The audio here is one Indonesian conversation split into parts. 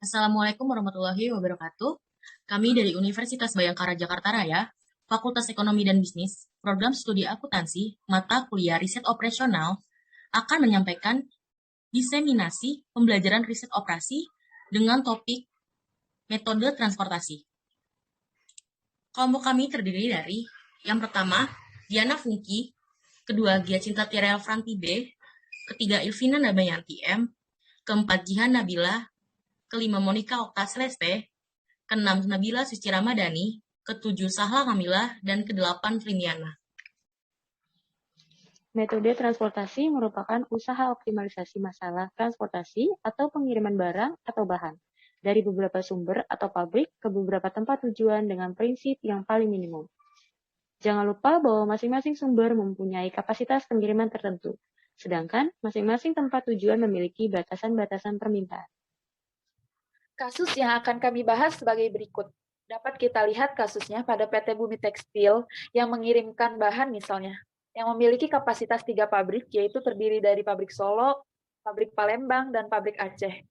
Assalamualaikum warahmatullahi wabarakatuh. Kami dari Universitas Bhayangkara Jakarta Raya, Fakultas Ekonomi dan Bisnis, Program Studi Akuntansi, Mata Kuliah Riset Operasional, akan menyampaikan diseminasi pembelajaran riset operasi dengan topik metode transportasi. Kelompok kami terdiri dari yang pertama, Diana Funki, kedua, Gia Cinta Tirel Franti B, ketiga, Ilvina Damayanti M, keempat, Jihan Nabila, kelima, Monica Okta Celeste, keenam, Nabila Suci Ramadhani, ketujuh, Sahla Kamilah, dan kedelapan, Triniana. Metode transportasi merupakan usaha optimalisasi masalah transportasi atau pengiriman barang atau bahan dari beberapa sumber atau pabrik ke beberapa tempat tujuan dengan prinsip yang paling minimum. Jangan lupa bahwa masing-masing sumber mempunyai kapasitas pengiriman tertentu, sedangkan masing-masing tempat tujuan memiliki batasan-batasan permintaan. Kasus yang akan kami bahas sebagai berikut. Dapat kita lihat kasusnya pada PT Bumi Tekstil yang mengirimkan bahan misalnya, yang memiliki kapasitas 3 pabrik, yaitu terdiri dari pabrik Solo, pabrik Palembang, dan pabrik Aceh.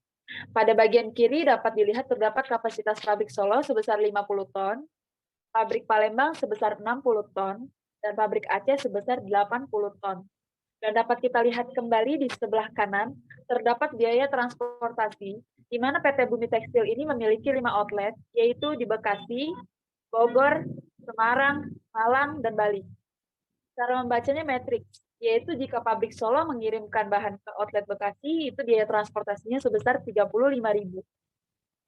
Pada bagian kiri dapat dilihat terdapat kapasitas pabrik Solo sebesar 50 ton, pabrik Palembang sebesar 60 ton, dan pabrik Aceh sebesar 80 ton. Dan dapat kita lihat kembali di sebelah kanan, terdapat biaya transportasi, di mana PT Bumi Tekstil ini memiliki 5 outlet, yaitu di Bekasi, Bogor, Semarang, Malang, dan Bali. Cara membacanya matriks, yaitu jika pabrik Solo mengirimkan bahan ke outlet Bekasi, itu biaya transportasinya sebesar 35.000.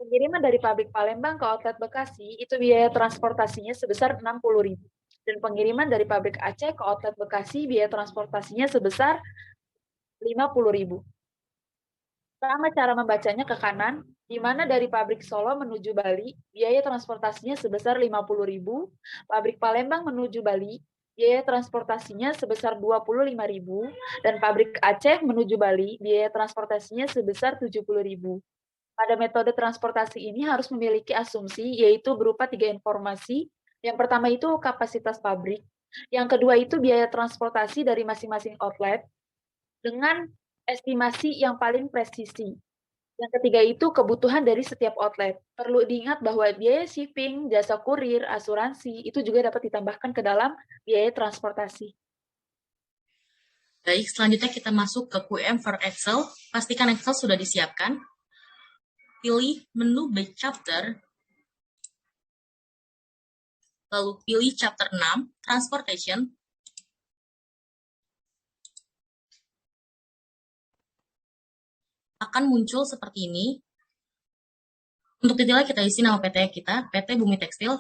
Pengiriman dari pabrik Palembang ke outlet Bekasi, itu biaya transportasinya sebesar 60.000. Dan pengiriman dari pabrik Aceh ke outlet Bekasi, biaya transportasinya sebesar 50.000. Sama cara membacanya ke kanan, di mana dari pabrik Solo menuju Bali, biaya transportasinya sebesar 50.000, pabrik Palembang menuju Bali, biaya transportasinya sebesar 25.000, dan pabrik Aceh menuju Bali, biaya transportasinya sebesar 70.000. Pada metode transportasi ini harus memiliki asumsi, yaitu berupa 3 informasi. Yang pertama itu kapasitas pabrik, yang kedua itu biaya transportasi dari masing-masing outlet, dengan estimasi yang paling presisi. Yang ketiga itu kebutuhan dari setiap outlet. Perlu diingat bahwa biaya shipping, jasa kurir, asuransi, itu juga dapat ditambahkan ke dalam biaya transportasi. Baik, selanjutnya kita masuk ke QM for Excel. Pastikan Excel sudah disiapkan. Pilih menu Back Chapter, lalu pilih Chapter 6, Transportation. Akan muncul seperti ini. Untuk detailnya kita isi nama PT kita, PT Bumi Tekstil.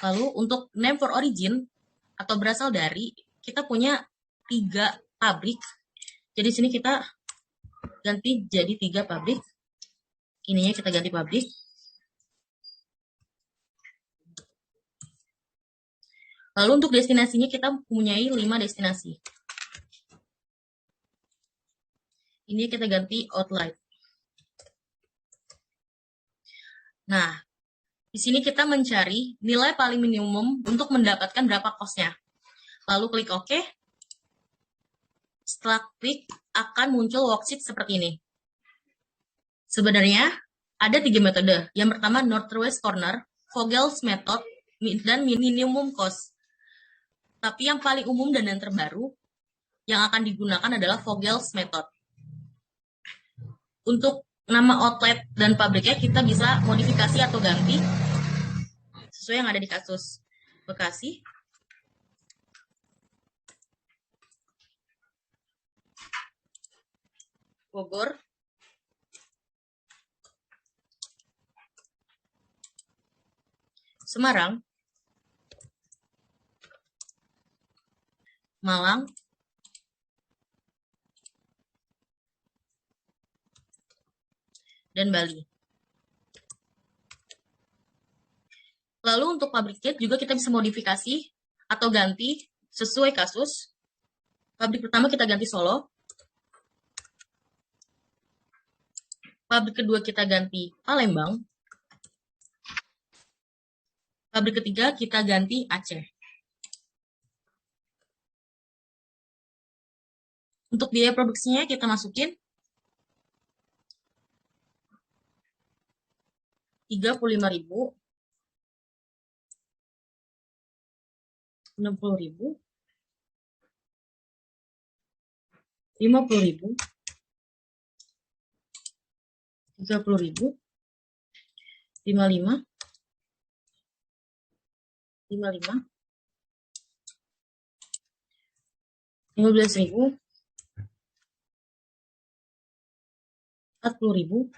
Lalu untuk name for origin atau berasal dari, kita punya 3 pabrik. Jadi sini kita ganti jadi 3 pabrik. Ininya kita ganti pabrik. Lalu untuk destinasinya kita mempunyai 5 destinasi. Ini kita ganti outlet. Nah, di sini kita mencari nilai paling minimum untuk mendapatkan berapa kosnya. Lalu klik OK. Setelah klik, akan muncul worksheet seperti ini. Sebenarnya, ada 3 metode. Yang pertama, Northwest Corner, Vogel's Method, dan Minimum Cost. Tapi yang paling umum dan yang terbaru, yang akan digunakan adalah Vogel's Method. Untuk nama outlet dan pabriknya kita bisa modifikasi atau ganti sesuai yang ada di kasus Bekasi. Bogor. Semarang. Malang. Dan Bali. Lalu untuk pabrik cat juga kita bisa modifikasi atau ganti sesuai kasus. Pabrik pertama kita ganti Solo. Pabrik kedua kita ganti Palembang. Pabrik ketiga kita ganti Aceh. Untuk biaya produksinya kita masukin 35.000, 60.000, 50.000, 30.000, 55, 55, 15.000, 40.000,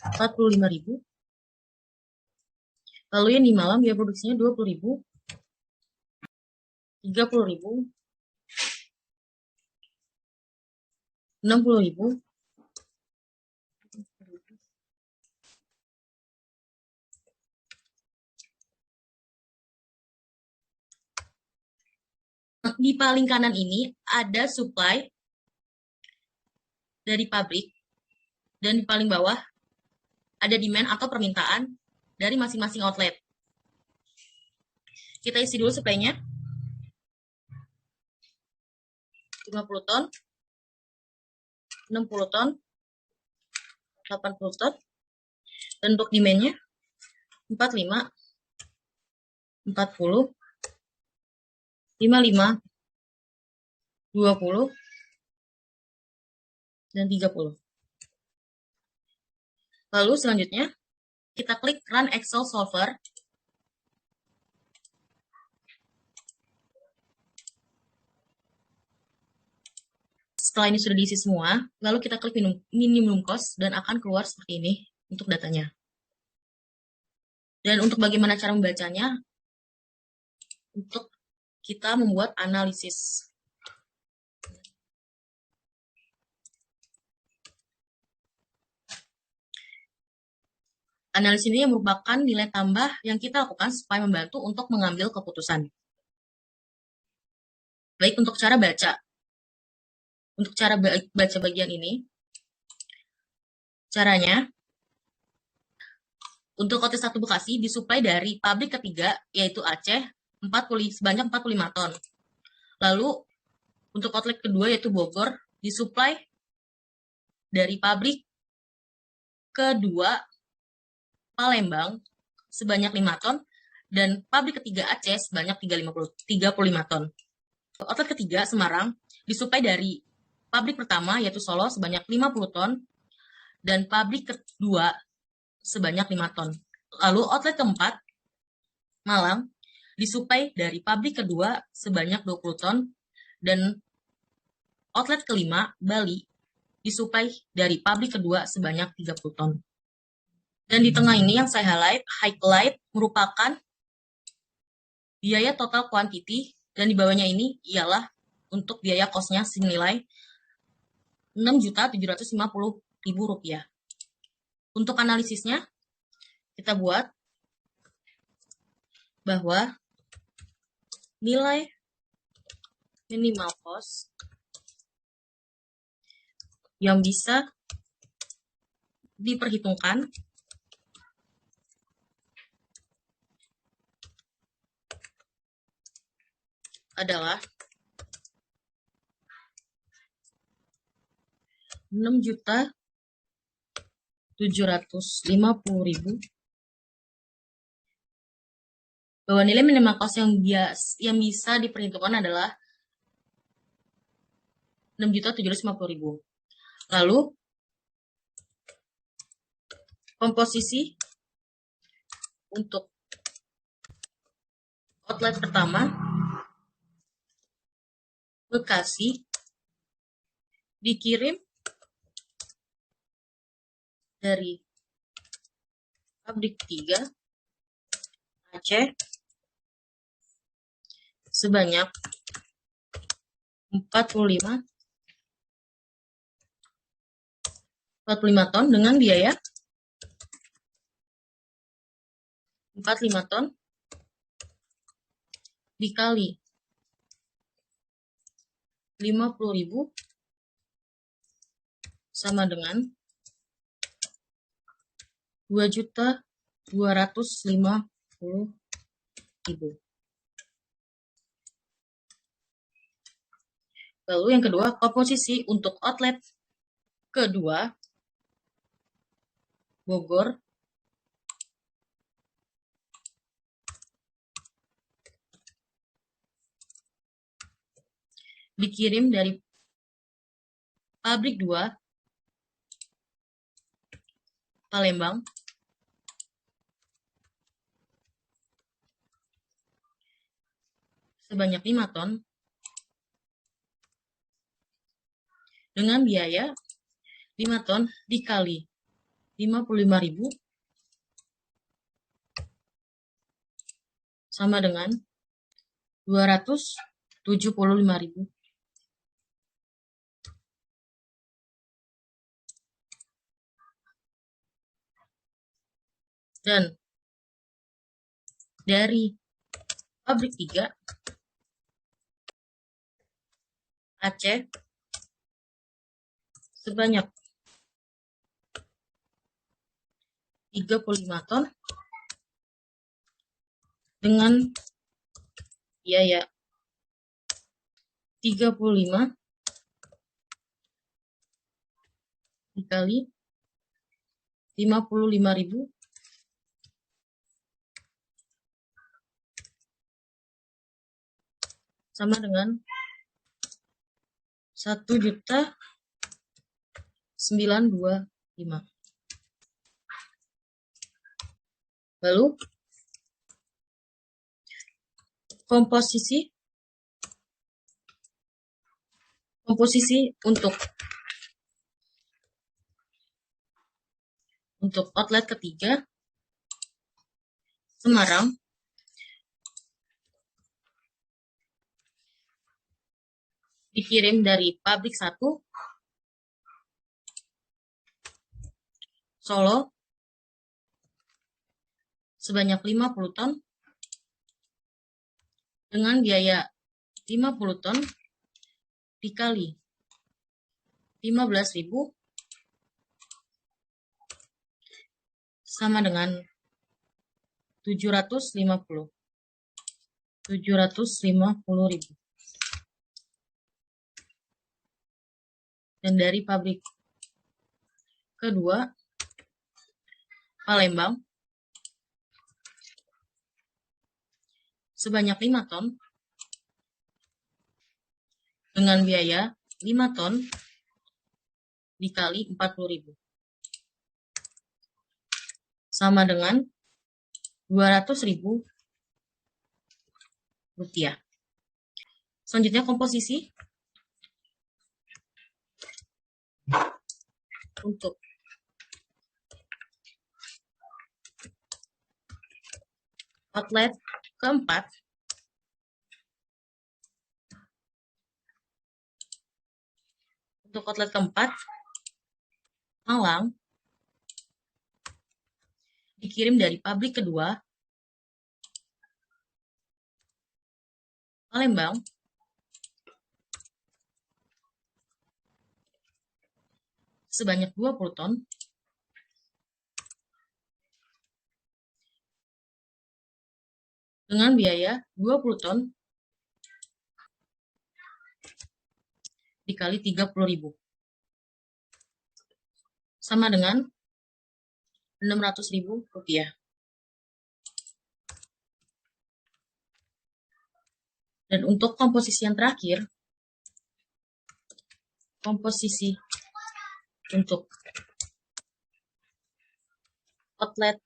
45.000. Lalu yang di malam biaya produksinya 20.000, 30.000, 60.000, 60.000. Di paling kanan ini ada supply dari pabrik, dan di paling bawah ada demand atau permintaan dari masing-masing outlet. Kita isi dulu supply-nya. 50 ton, 60 ton, 80 ton. Dan untuk demand-nya 45, 40, 55, 20, dan 30. Lalu selanjutnya kita klik Run Excel Solver. Setelah ini sudah diisi semua, lalu kita klik minimum cost dan akan keluar seperti ini untuk datanya. Dan untuk bagaimana cara membacanya, untuk kita membuat analisis. Analisis ini merupakan nilai tambah yang kita lakukan supaya membantu untuk mengambil keputusan. Baik, untuk cara baca. Untuk cara baca bagian ini, caranya, untuk outlet 1 Bekasi disuplai dari pabrik ketiga, yaitu Aceh, sebanyak 45 ton. Lalu, untuk outlet kedua, yaitu Bogor, disuplai dari pabrik kedua Palembang sebanyak 5 ton, dan pabrik ketiga Aceh sebanyak 35 ton. Outlet ketiga Semarang disuplai dari pabrik pertama yaitu Solo sebanyak 50 ton, dan pabrik kedua sebanyak 5 ton. Lalu outlet keempat Malang disuplai dari pabrik kedua sebanyak 20 ton, dan outlet kelima Bali disuplai dari pabrik kedua sebanyak 30 ton. Dan di tengah ini yang saya highlight merupakan biaya total quantity, dan di bawahnya ini ialah untuk biaya cost-nya senilai Rp6.750.000. Untuk analisisnya, kita buat bahwa nilai minimal cost yang bisa diperhitungkan adalah Rp6.750.000, bahwa nilai minimal cost yang bisa diperhitungkan adalah Rp6.750.000. Lalu komposisi untuk outlet pertama Bekasi dikirim dari pabrik 3 Aceh sebanyak 45 ton dengan biaya 45 ton dikali 50.000 sama dengan 2.250.000. Lalu yang kedua, komposisi untuk outlet kedua Bogor dikirim dari pabrik 2 Palembang sebanyak 5 ton dengan biaya 5 ton dikali 55.000 sama dengan 275.000. Dan dari pabrik 3 Aceh sebanyak 35 ton dengan biaya 35 dikali 55.000 sama dengan 1.925.000. Lalu komposisi untuk outlet ketiga Semarang dikirim dari pabrik 1 Solo sebanyak 50 ton dengan biaya 50 ton dikali 15.000 sama dengan 750.000. Dan dari pabrik kedua Palembang sebanyak 5 ton dengan biaya 5 ton dikali 40.000 sama dengan 200.000 rupiah. Selanjutnya komposisi untuk outlet keempat Malang dikirim dari pabrik kedua Palembang sebanyak 20 ton dengan biaya 20 ton dikali 30.000 sama dengan 600.000 rupiah. Dan untuk komposisi yang terakhir, komposisi untuk outlet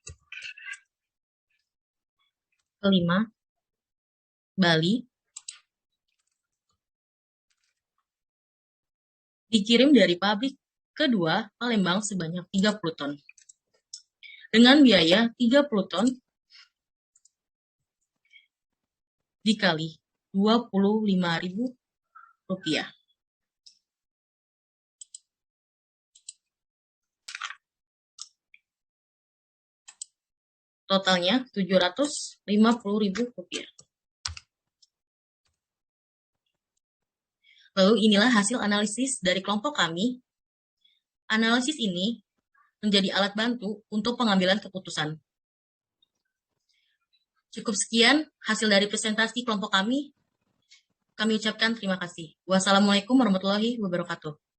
kelima Bali dikirim dari pabrik kedua Palembang sebanyak 30 ton dengan biaya 30 ton dikali 25.000 rupiah. Totalnya 750.000 rupiah. Lalu inilah hasil analisis dari kelompok kami. Analisis ini menjadi alat bantu untuk pengambilan keputusan. Cukup sekian hasil dari presentasi kelompok kami. Kami ucapkan terima kasih. Wassalamualaikum warahmatullahi wabarakatuh.